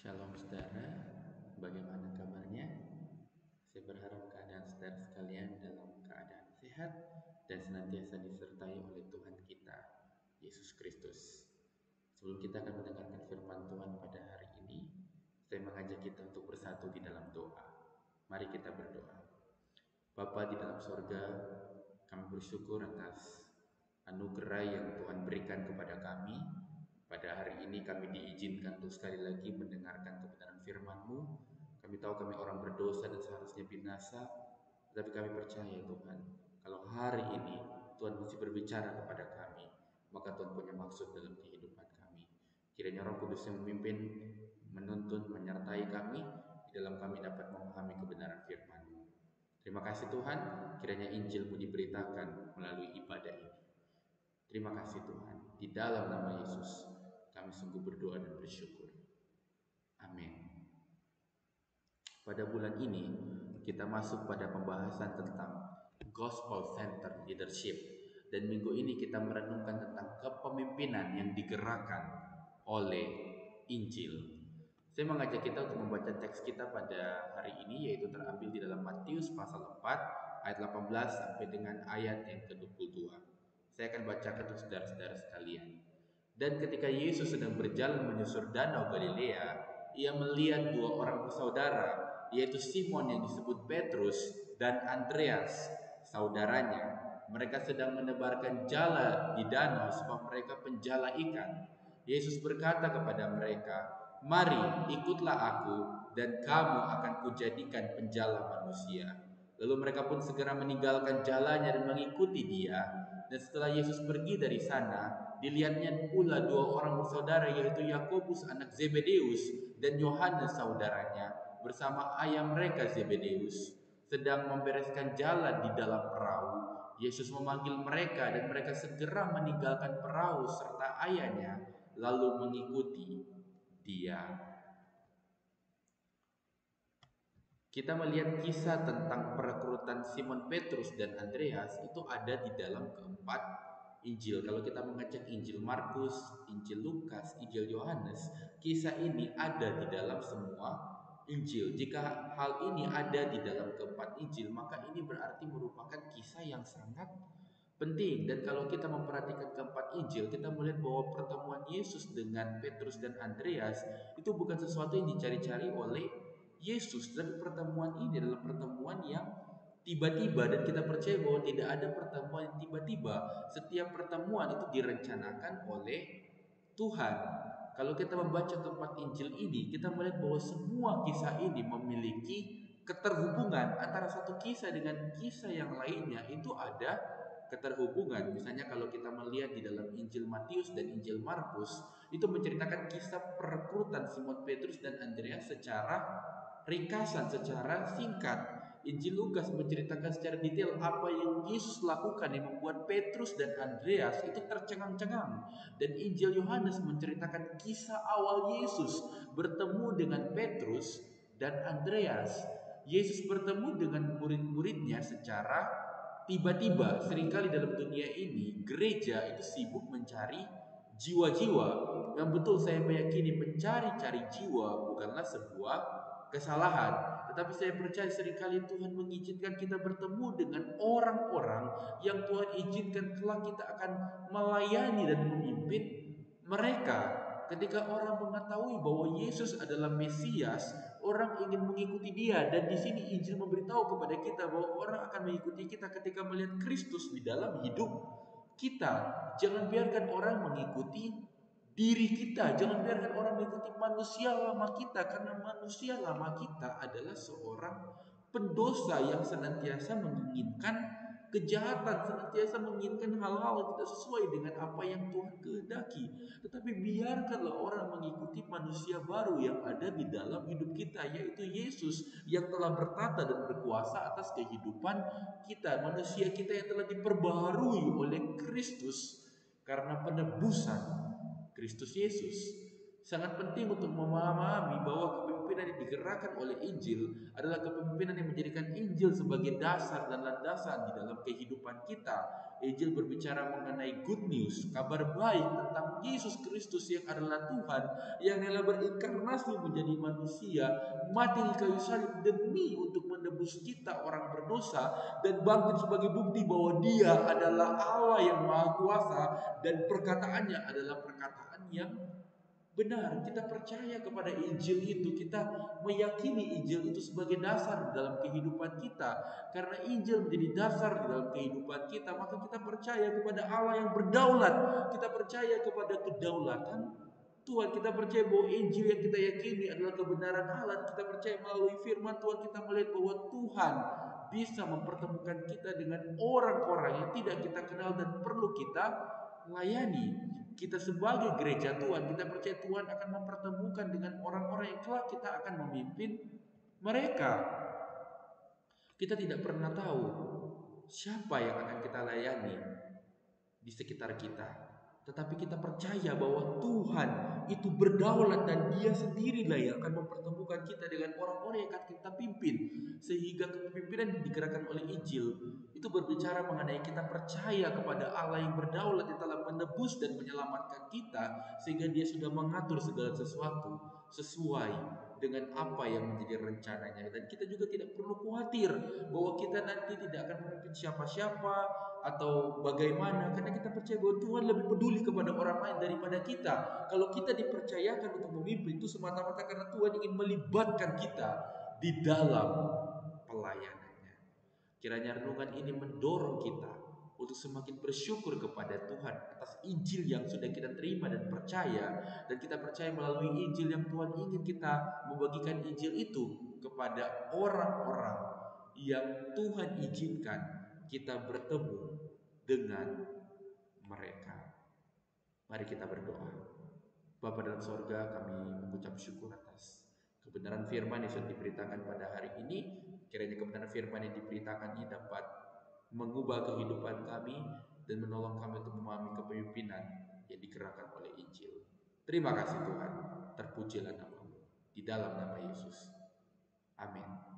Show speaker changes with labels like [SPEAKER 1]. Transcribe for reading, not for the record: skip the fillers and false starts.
[SPEAKER 1] Shalom saudara, bagaimana kabarnya? Saya berharap keadaan saudara sekalian dalam keadaan sehat dan senantiasa disertai oleh Tuhan kita, Yesus Kristus. Sebelum kita akan mendengarkan firman Tuhan pada hari ini, saya mengajak kita untuk bersatu di dalam doa. Mari kita berdoa. Bapa di dalam sorga, kami bersyukur atas anugerah yang Tuhan berikan kepada kami. Pada hari ini kami diizinkan untuk sekali lagi mendengarkan kebenaran firman-Mu. Kami tahu kami orang berdosa dan seharusnya binasa, tetapi kami percaya Tuhan, kalau hari ini Tuhan masih berbicara kepada kami, maka Tuhan punya maksud dalam kehidupan kami. Kiranya Roh Kudus yang memimpin, menuntun, menyertai kami, di dalam kami dapat memahami kebenaran firman-Mu. Terima kasih Tuhan, kiranya Injil-Mu diberitakan melalui ibadah ini. Terima kasih Tuhan, di dalam nama Yesus kami sungguh berdoa dan bersyukur. Amin. Pada bulan ini kita masuk pada pembahasan tentang Gospel Center Leadership, dan minggu ini kita merenungkan tentang kepemimpinan yang digerakkan oleh Injil. Saya mengajak kita untuk membaca teks kita pada hari ini, yaitu terambil di dalam Matius pasal 4 ayat 18 sampai dengan ayat yang ke-22. Saya akan bacakan untuk saudara-saudara sekalian. Dan ketika Yesus sedang berjalan menyusur danau Galilea, ia melihat dua orang bersaudara, yaitu Simon yang disebut Petrus dan Andreas, saudaranya. Mereka sedang menebarkan jala di danau sebab mereka penjala ikan. Yesus berkata kepada mereka, "Mari, ikutlah aku, dan kamu akan kujadikan penjala manusia." Lalu mereka pun segera meninggalkan jalannya dan mengikuti dia. Dan setelah Yesus pergi dari sana, dilihatnya pula dua orang bersaudara, yaitu Yakobus anak Zebedeus dan Yohanes saudaranya, bersama ayah mereka Zebedeus, sedang membereskan jalan di dalam perahu. Yesus memanggil mereka dan mereka segera meninggalkan perahu serta ayahnya, lalu mengikuti dia. Kita melihat kisah tentang perekrutan Simon Petrus dan Andreas itu ada di dalam keempat Injil. Kalau kita mengecek Injil Markus, Injil Lukas, Injil Yohanes, kisah ini ada di dalam semua Injil. Jika hal ini ada di dalam keempat Injil, maka ini berarti merupakan kisah yang sangat penting. Dan kalau kita memperhatikan keempat Injil, kita melihat bahwa pertemuan Yesus dengan Petrus dan Andreas itu bukan sesuatu yang dicari-cari oleh Yesus, tapi pertemuan ini adalah pertemuan yang tiba-tiba, dan kita percaya bahwa tidak ada pertemuan yang tiba-tiba. Setiap pertemuan itu direncanakan oleh Tuhan. Kalau kita membaca keempat Injil ini, kita melihat bahwa semua kisah ini memiliki keterhubungan antara satu kisah dengan kisah yang lainnya. Itu ada keterhubungan. Misalnya kalau kita melihat di dalam Injil Matius dan Injil Markus, itu menceritakan kisah perekrutan Simon Petrus dan Andreas secara ringkasan, secara singkat. Injil Lukas menceritakan secara detail apa yang Yesus lakukan yang membuat Petrus dan Andreas itu tercengang-cengang. Dan Injil Yohanes menceritakan kisah awal Yesus bertemu dengan Petrus dan Andreas. Yesus bertemu dengan murid-muridnya secara tiba-tiba. Seringkali dalam dunia ini gereja itu sibuk mencari jiwa-jiwa. Yang betul, saya meyakini mencari-cari jiwa bukanlah sebuah kesalahan, tetapi saya percaya seringkali Tuhan mengizinkan kita bertemu dengan orang-orang yang Tuhan izinkan kelak kita akan melayani dan memimpin mereka. Ketika orang mengetahui bahwa Yesus adalah Mesias, orang ingin mengikuti dia. Dan di sini Injil memberitahu kepada kita bahwa orang akan mengikuti kita ketika melihat Kristus di dalam hidup kita. Jangan biarkan orang mengikuti diri kita, jangan biarkan orang mengikuti manusia lama kita, karena manusia lama kita adalah seorang pendosa yang senantiasa menginginkan kejahatan, senantiasa menginginkan hal-hal yang tidak sesuai dengan apa yang Tuhan kehendaki. Tetapi biarkanlah orang mengikuti manusia baru yang ada di dalam hidup kita, yaitu Yesus yang telah bertata dan berkuasa atas kehidupan kita. Manusia kita yang telah diperbaharui oleh Kristus karena penebusan Kristus Yesus. Sangat penting untuk memahami bahwa kepemimpinan yang digerakkan oleh Injil adalah kepemimpinan yang menjadikan Injil sebagai dasar dan landasan di dalam kehidupan kita. Injil berbicara mengenai good news, kabar baik tentang Yesus Kristus yang adalah Tuhan, yang rela berinkarnasi menjadi manusia, mati di kayu salib demi untuk menebus kita orang berdosa, dan bangkit sebagai bukti bahwa Dia adalah Allah yang Maha Kuasa dan perkataannya adalah perkataan yang benar. Kita percaya kepada Injil itu, kita meyakini Injil itu sebagai dasar dalam kehidupan kita. Karena Injil menjadi dasar di dalam kehidupan kita, maka kita percaya kepada Allah yang berdaulat. Kita percaya kepada kedaulatan Tuhan. Kita percaya bahwa Injil yang kita yakini adalah kebenaran Allah. Kita percaya melalui firman Tuhan kita melihat bahwa Tuhan bisa mempertemukan kita dengan orang-orang yang tidak kita kenal dan perlu kita layani. Kita sebagai gereja Tuhan, kita percaya Tuhan akan mempertemukan dengan orang-orang yang kelak kita akan memimpin mereka. Kita tidak pernah tahu siapa yang akan kita layani di sekitar kita. Tetapi kita percaya bahwa Tuhan itu berdaulat dan Dia sendirilah yang akan mempertemukan kita dengan orang-orang yang akan kita pimpin. Sehingga kepemimpinan yang digerakkan oleh Injil itu berbicara mengenai kita percaya kepada Allah yang berdaulat yang telah menebus dan menyelamatkan kita, sehingga Dia sudah mengatur segala sesuatu sesuai dengan apa yang menjadi rencananya. Dan kita juga tidak perlu khawatir bahwa kita nanti tidak akan memimpin siapa-siapa atau bagaimana, karena kita percaya bahwa Tuhan lebih peduli kepada orang lain daripada kita. Kalau kita dipercayakan untuk memimpin, itu semata-mata karena Tuhan ingin melibatkan kita di dalam pelayanannya. Kiranya renungan ini mendorong kita untuk semakin bersyukur kepada Tuhan atas Injil yang sudah kita terima dan percaya. Dan kita percaya melalui Injil yang Tuhan ingin kita membagikan Injil itu kepada orang-orang yang Tuhan izinkan kita bertemu dengan mereka. Mari kita berdoa. Bapa dalam sorga, kami mengucap syukur atas kebenaran firman yang sudah diberitakan pada hari ini. Kiranya kebenaran firman yang diberitakan ini dapat mengubah kehidupan kami dan menolong kami untuk memahami kepemimpinan yang digerakkan oleh Injil. Terima kasih Tuhan, terpujilah namamu. Di dalam nama Yesus. Amin.